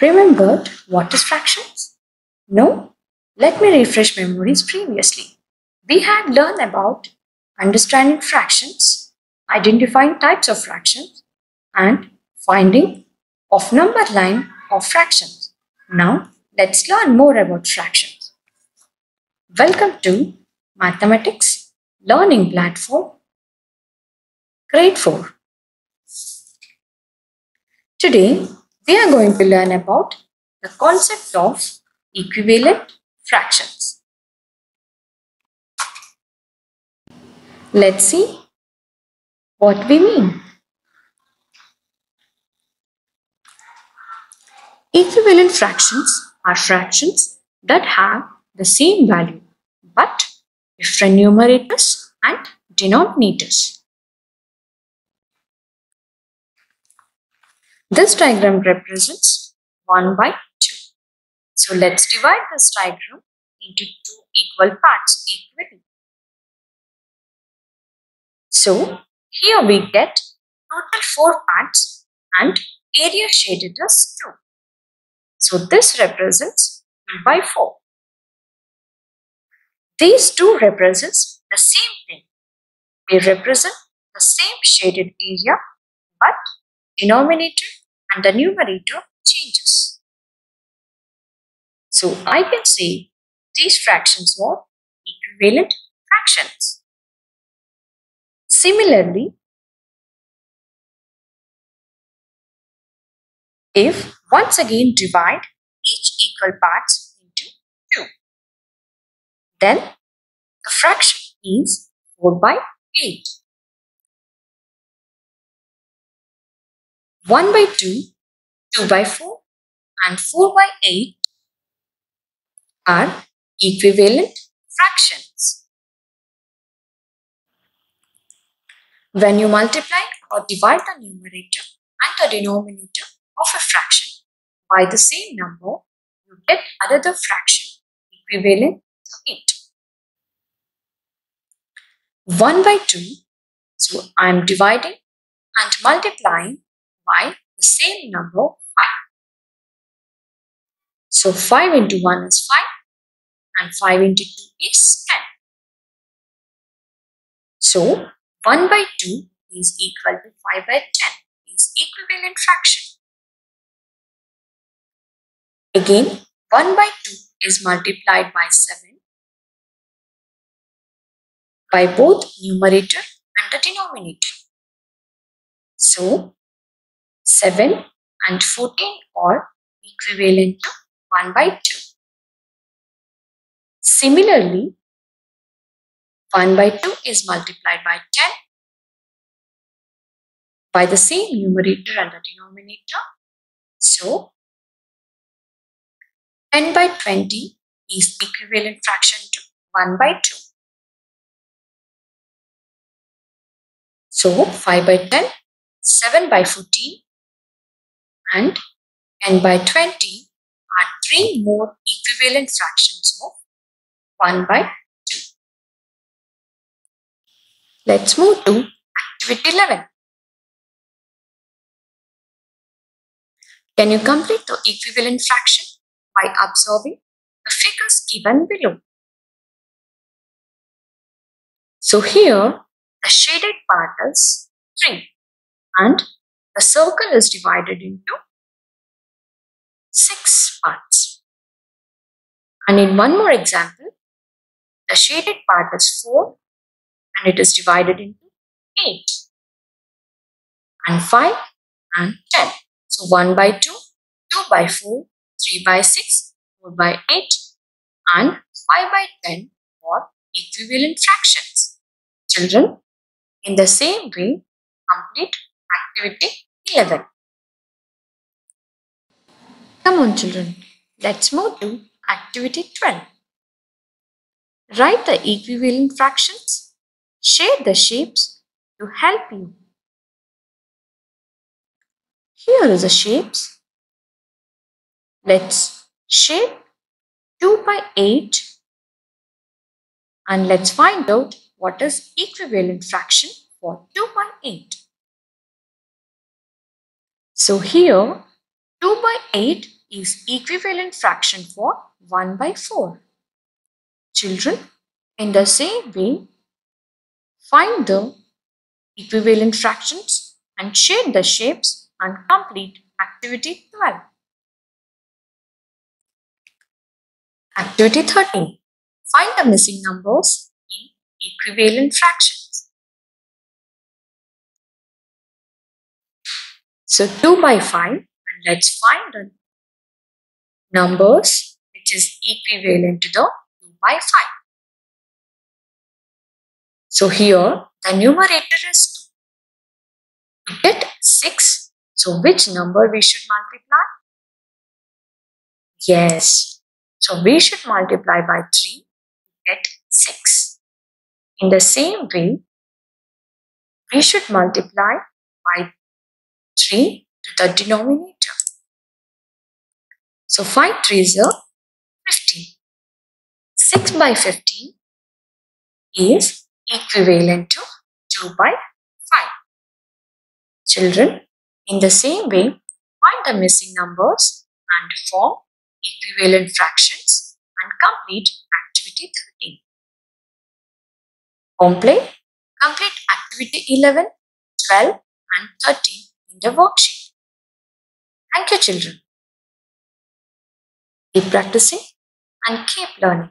Remembered what is fractions? No? Let me refresh memories previously. We had learned about understanding fractions, identifying types of fractions, and finding of number line of fractions. Now, let's learn more about fractions. Welcome to Mathematics Learning Platform, Grade 4. Today, we are going to learn about the concept of equivalent fractions. Let's see what we mean. Equivalent fractions are fractions that have the same value but different numerators and denominators. This diagram represents 1 by 2. So let's divide this diagram into two equal parts equally. So here we get total 4 parts and area shaded as 2. So this represents 2 by 4. These two represents the same thing. They represent the same shaded area, but denominator and the numerator changes. So I can say these fractions are equivalent fractions. Similarly, if once again divide each equal parts into 2, then the fraction is 4 by 8. 1 by 2, 2 by 4 and 4 by 8 are equivalent fractions. When you multiply or divide the numerator and the denominator of a fraction by the same number, you get another fraction equivalent to it. 1 by 2, so I am dividing and multiplying by the same number 5. So 5 into 1 is 5 and 5 into 2 is 10. So 1 by 2 is equal to 5 by 10 is equivalent fraction. Again, 1 by 2 is multiplied by 7 by both numerator and the denominator. So 7 and 14 are equivalent to 1 by 2. Similarly, 1 by 2 is multiplied by 10 by the same numerator and the denominator. So 10 by 20 is equivalent fraction to 1 by 2. So 5 by 10, 7 by 14 and 10 by 20 are 3 more equivalent fractions of 1 by 2. Let's move to activity 11. Can you complete the equivalent fraction by observing the figures given below? So here the shaded part is 3 and the circle is divided into 6 parts. And in one more example, the shaded part is 4 and it is divided into 8 and 5 and 10. So 1 by 2, 2 by 4, 3 by 6, 4 by 8 and 5 by 10 are equivalent fractions. Children, in the same way, complete activity 11. Come on children, let's move to activity 12. Write the equivalent fractions, shade the shapes to help you. Here are the shapes. Let's shade 2 by 8 and let's find out what is equivalent fraction for 2 by 8. So here 2 by 8 is equivalent fraction for 1 by 4. Children, in the same way, find the equivalent fractions and shade the shapes and complete activity 12. Activity 13. Find the missing numbers in equivalent fractions. So 2 by 5, and let's find the numbers which is equivalent to the 2 by 5. So here the numerator is 2. To get 6, so which number we should multiply? Yes, so we should multiply by 3 to get 6. In the same way, we should multiply by 3 to the denominator. So 5 3s are 15. 6 by 15 is equivalent to 2 by 5. Children, in the same way, find the missing numbers and form equivalent fractions and complete activity 13. Home play, complete activity 11, 12 and 13 in the worksheet. Thank you, children. Keep practicing and keep learning.